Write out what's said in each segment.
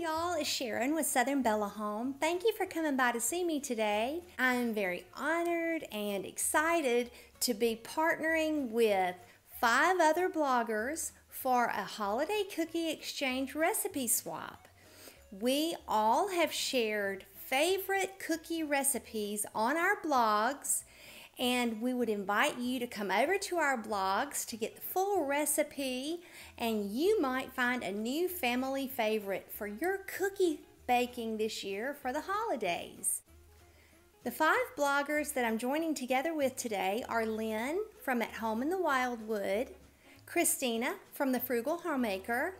Hey y'all, it's Sharon with Southern Bella Home. Thank you for coming by to see me today. I'm very honored and excited to be partnering with 5 other bloggers for a holiday cookie exchange recipe swap. We all have shared favorite cookie recipes on our blogs, and we would invite you to come over to our blogs to get the full recipe, and you might find a new family favorite for your cookie baking this year for the holidays. The 5 bloggers that I'm joining together with today are Lynn from At Home in the Wildwood, Christina from the Frugal Homemaker,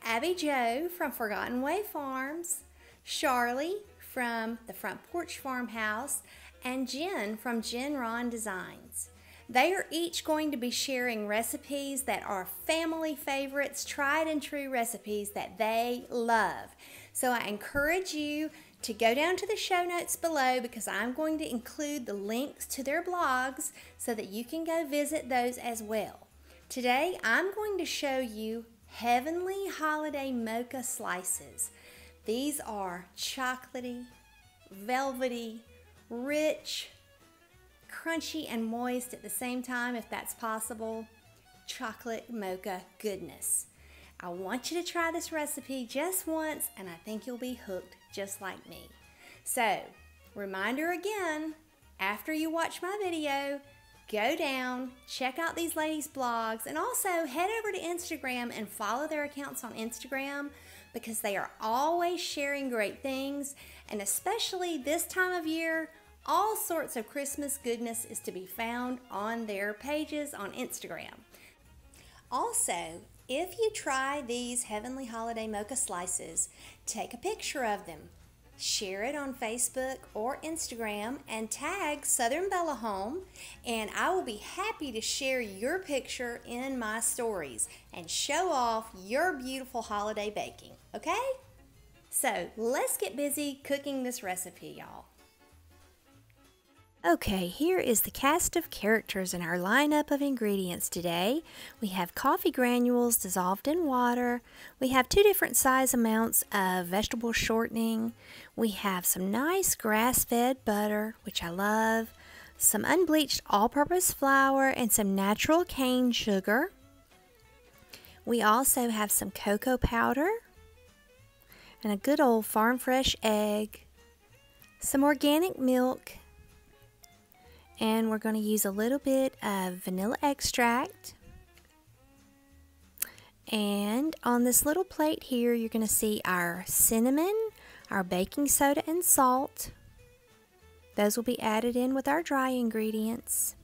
Abby Jo from Forgottenway Farms, Sharlie from the Porch Farmhouse, and Jen from Jen Ron Designs. They are each going to be sharing recipes that are family favorites, tried and true recipes that they love. So I encourage you to go down to the show notes below, because I'm going to include the links to their blogs so that you can go visit those as well. Today I'm going to show you Heavenly Holiday Mocha Slices. These are chocolatey, velvety, rich, crunchy, and moist at the same time, if that's possible. Chocolate mocha goodness. I want you to try this recipe just once, and I think you'll be hooked just like me. So, reminder again, after you watch my video, go down, check out these ladies' blogs, and also head over to Instagram and follow their accounts on Instagram, because they are always sharing great things, and especially this time of year, all sorts of Christmas goodness is to be found on their pages on Instagram. Also, if you try these Heavenly Holiday Mocha Slices, take a picture of them, share it on Facebook or Instagram, and tag Southern Bella Home, and I will be happy to share your picture in my stories and show off your beautiful holiday baking, okay? So let's get busy cooking this recipe, y'all. Okay, here is the cast of characters in our lineup of ingredients today. We have coffee granules dissolved in water. We have 2 different size amounts of vegetable shortening. We have some nice grass-fed butter, which I love, some unbleached all-purpose flour, and some natural cane sugar. We also have some cocoa powder and a good old farm fresh egg, some organic milk, and we're going to use a little bit of vanilla extract. And on this little plate here, you're going to see our cinnamon, our baking soda, and salt. Those will be added in with our dry ingredients.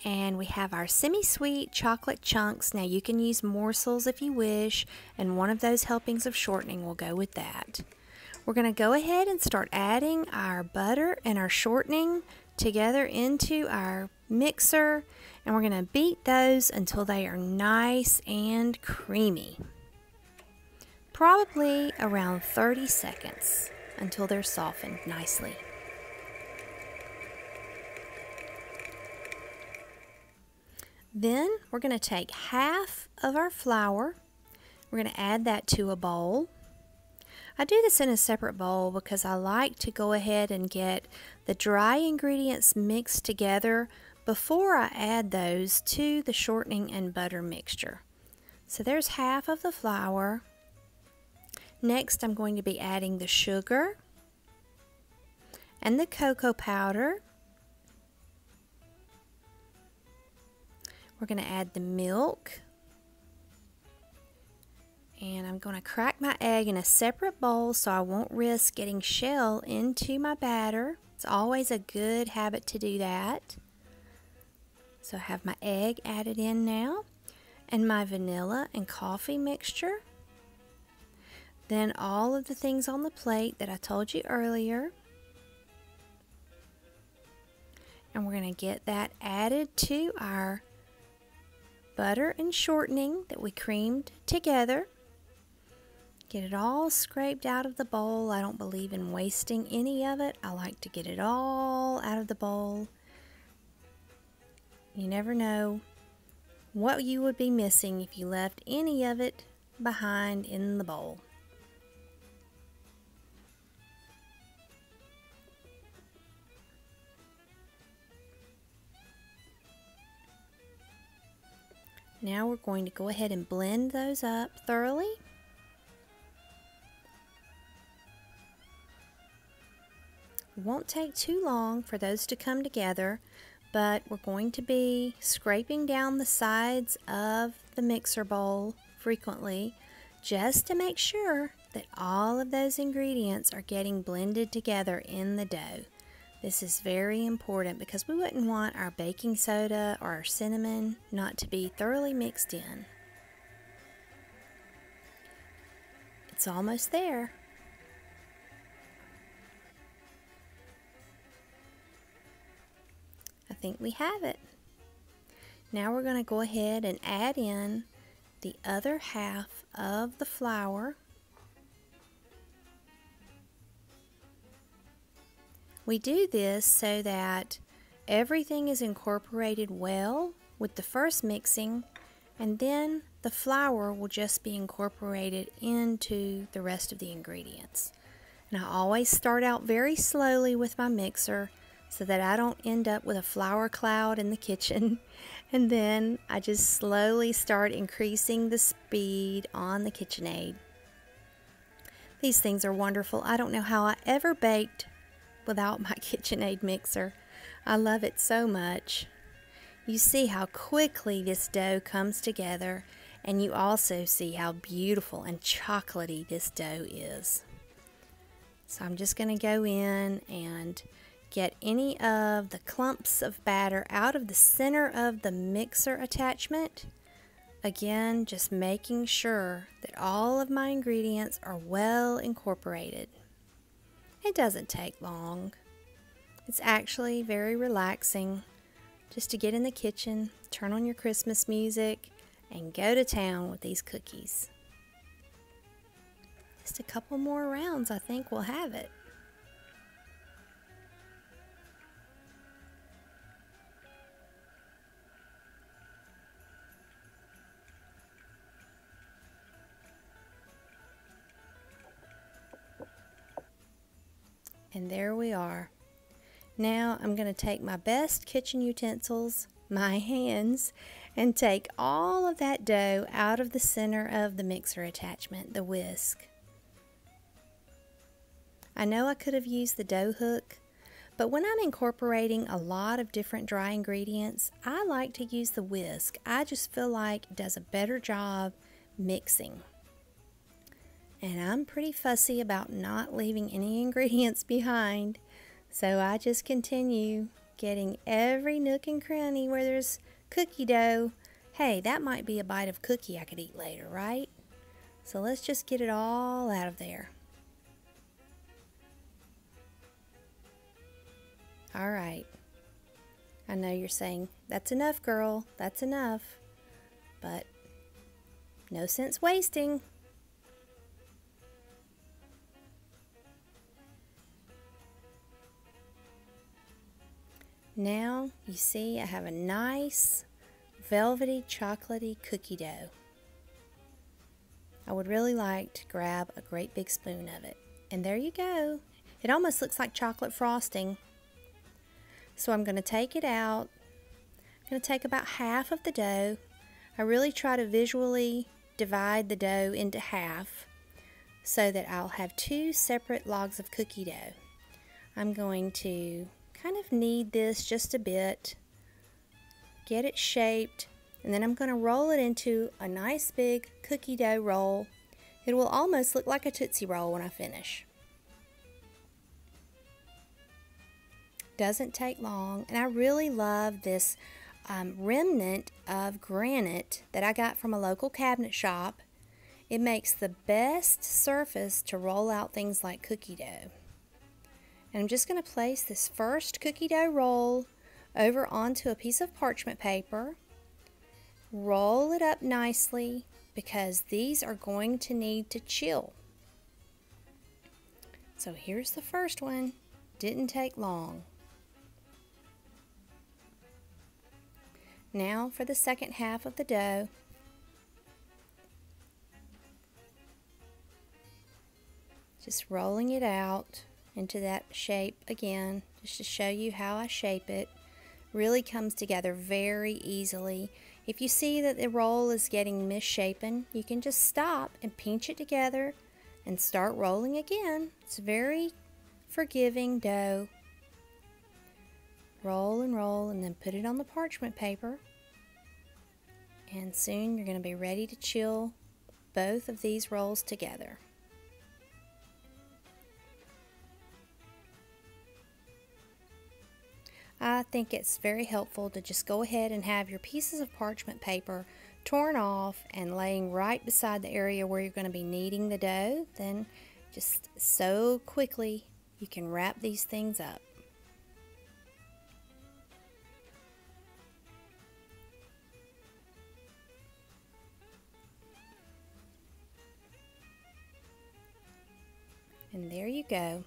And we have our semi-sweet chocolate chunks. Now you can use morsels if you wish, and one of those helpings of shortening will go with that. We're going to go ahead and start adding our butter and our shortening together into our mixer, and we're going to beat those until they are nice and creamy. Probably around 30 seconds until they're softened nicely. Then we're going to take half of our flour. We're going to add that to a bowl. I do this in a separate bowl because I like to go ahead and get the dry ingredients mixed together before I add those to the shortening and butter mixture. So there's half of the flour. Next, I'm going to be adding the sugar and the cocoa powder. We're going to add the milk. And I'm going to crack my egg in a separate bowl so I won't risk getting shell into my batter. It's always a good habit to do that. So I have my egg added in now, and my vanilla and coffee mixture. Then all of the things on the plate that I told you earlier. And we're going to get that added to our butter and shortening that we creamed together. Get it all scraped out of the bowl. I don't believe in wasting any of it. I like to get it all out of the bowl. You never know what you would be missing if you left any of it behind in the bowl. Now we're going to go ahead and blend those up thoroughly. It won't take too long for those to come together, but we're going to be scraping down the sides of the mixer bowl frequently just to make sure that all of those ingredients are getting blended together in the dough. This is very important because we wouldn't want our baking soda or our cinnamon not to be thoroughly mixed in. It's almost there. I think we have it. Now we're going to go ahead and add in the other half of the flour. We do this so that everything is incorporated well with the first mixing, and then the flour will just be incorporated into the rest of the ingredients. And I always start out very slowly with my mixer so that I don't end up with a flour cloud in the kitchen. And then I just slowly start increasing the speed on the KitchenAid. These things are wonderful. I don't know how I ever baked without my KitchenAid mixer. I love it so much. You see how quickly this dough comes together, and you also see how beautiful and chocolatey this dough is. So I'm just going to go in and get any of the clumps of batter out of the center of the mixer attachment. Again, just making sure that all of my ingredients are well incorporated. It doesn't take long. It's actually very relaxing just to get in the kitchen, turn on your Christmas music, and go to town with these cookies. Just a couple more rounds, I think we'll have it. And there we are. Now I'm going to take my best kitchen utensils, my hands, and take all of that dough out of the center of the mixer attachment, the whisk. I know I could have used the dough hook, but when I'm incorporating a lot of different dry ingredients, I like to use the whisk. I just feel like it does a better job mixing. And I'm pretty fussy about not leaving any ingredients behind, so I just continue getting every nook and cranny where there's cookie dough. Hey, that might be a bite of cookie I could eat later, right? So let's just get it all out of there. All right. I know you're saying, that's enough, girl, that's enough. But no sense wasting. Now, you see I have a nice, velvety, chocolatey cookie dough. I would really like to grab a great big spoon of it. And there you go. It almost looks like chocolate frosting. So I'm going to take it out. I'm going to take about half of the dough. I really try to visually divide the dough into half so that I'll have two separate logs of cookie dough. I'm going to kind of knead this just a bit, get it shaped, and then I'm going to roll it into a nice big cookie dough roll. It will almost look like a Tootsie Roll when I finish. Doesn't take long, and I really love this remnant of granite that I got from a local cabinet shop. It makes the best surface to roll out things like cookie dough. And I'm just going to place this first cookie dough roll over onto a piece of parchment paper. Roll it up nicely because these are going to need to chill. So here's the first one. Didn't take long. Now for the second half of the dough. Just rolling it out into that shape again, just to show you how I shape it. Really comes together very easily. If you see that the roll is getting misshapen, you can just stop and pinch it together and start rolling again. It's very forgiving dough. Roll and then put it on the parchment paper. And soon you're going to be ready to chill both of these rolls together. I think it's very helpful to just go ahead and have your pieces of parchment paper torn off and laying right beside the area where you're going to be kneading the dough. Then just so quickly you can wrap these things up. And there you go.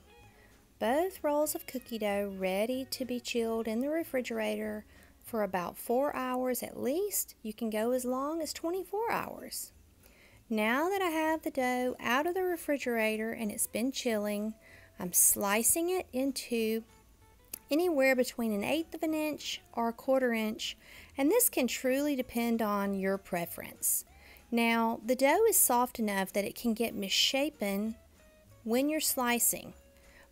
Both rolls of cookie dough ready to be chilled in the refrigerator for about 4 hours at least. You can go as long as 24 hours. Now that I have the dough out of the refrigerator and it's been chilling, I'm slicing it into anywhere between 1/8 of an inch or 1/4 inch, and this can truly depend on your preference. Now, the dough is soft enough that it can get misshapen when you're slicing,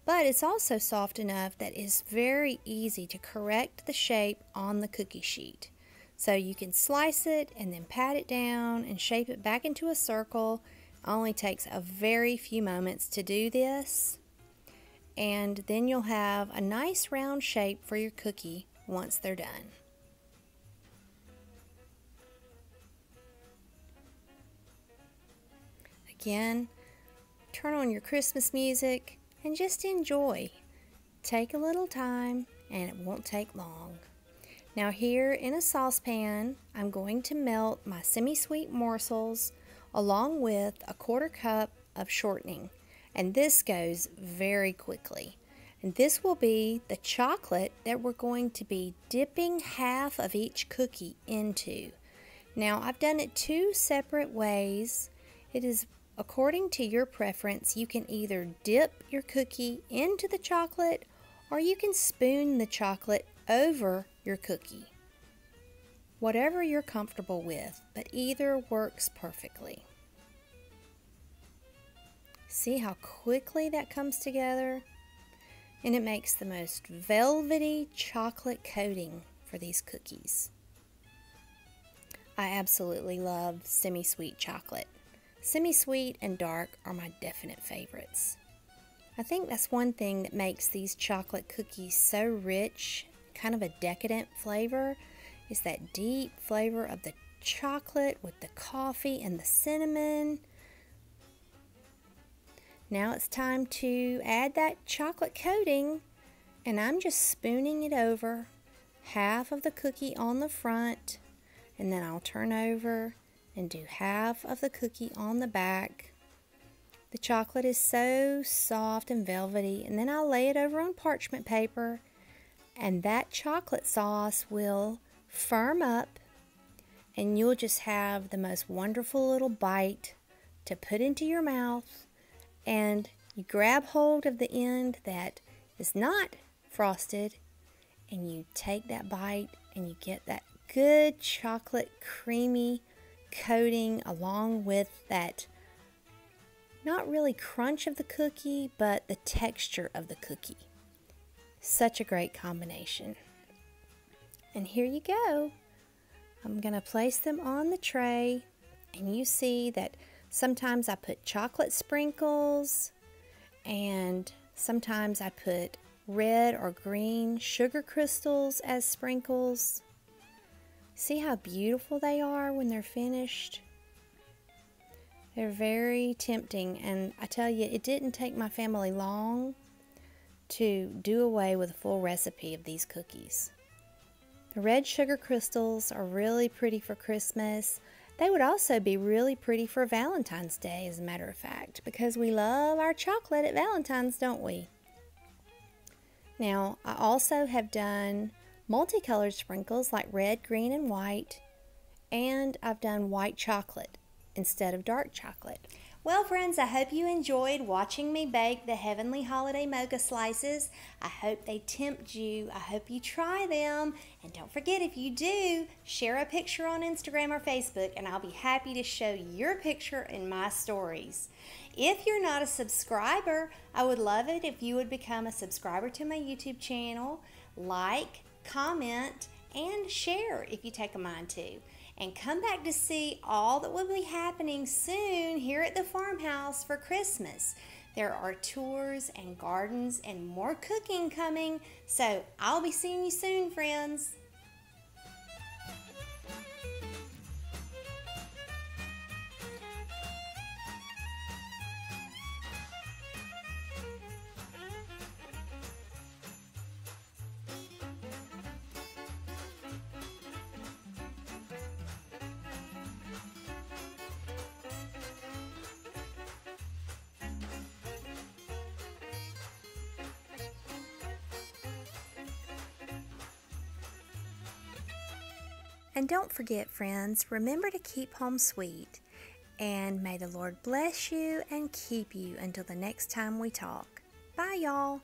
but it's also soft enough that it's very easy to correct the shape on the cookie sheet. So you can slice it and then pat it down and shape it back into a circle. It only takes a very few moments to do this, and then you'll have a nice round shape for your cookie once they're done. Again, turn on your Christmas music and just enjoy. Take a little time and it won't take long. Now here in a saucepan, I'm going to melt my semi-sweet morsels along with a 1/4 cup of shortening. And this goes very quickly. And this will be the chocolate that we're going to be dipping half of each cookie into. Now I've done it 2 separate ways. It is according to your preference. You can either dip your cookie into the chocolate or you can spoon the chocolate over your cookie. Whatever you're comfortable with, but either works perfectly. See how quickly that comes together? And it makes the most velvety chocolate coating for these cookies. I absolutely love semi-sweet chocolate. Semi-sweet and dark are my definite favorites. I think that's one thing that makes these chocolate cookies so rich, kind of a decadent flavor, is that deep flavor of the chocolate with the coffee and the cinnamon. Now it's time to add that chocolate coating, and I'm just spooning it over, half of the cookie on the front, and then I'll turn over and do half of the cookie on the back. The chocolate is so soft and velvety, and then I'll lay it over on parchment paper, and that chocolate sauce will firm up, and you'll just have the most wonderful little bite to put into your mouth. And you grab hold of the end that is not frosted, and you take that bite and you get that good chocolate creamy coating along with that not really crunch of the cookie, but the texture of the cookie. Such a great combination. And here you go. I'm going to place them on the tray, and you see that sometimes I put chocolate sprinkles, and sometimes I put red or green sugar crystals as sprinkles. See how beautiful they are when they're finished? They're very tempting, and I tell you, it didn't take my family long to do away with a full recipe of these cookies. The red sugar crystals are really pretty for Christmas. They would also be really pretty for Valentine's Day, as a matter of fact, because we love our chocolate at Valentine's, don't we? Now, I also have done multicolored sprinkles like red, green, and white, and I've done white chocolate instead of dark chocolate. Well, friends, I hope you enjoyed watching me bake the Heavenly Holiday Mocha Slices. I hope they tempt you. I hope you try them. And don't forget, if you do, share a picture on Instagram or Facebook, and I'll be happy to show your picture in my stories. If you're not a subscriber, I would love it if you would become a subscriber to my YouTube channel, like, comment, and share if you take a mind to. And come back to see all that will be happening soon here at the farmhouse for Christmas. There are tours and gardens and more cooking coming, so I'll be seeing you soon, friends. And don't forget, friends, remember to keep home sweet. And may the Lord bless you and keep you until the next time we talk. Bye, y'all.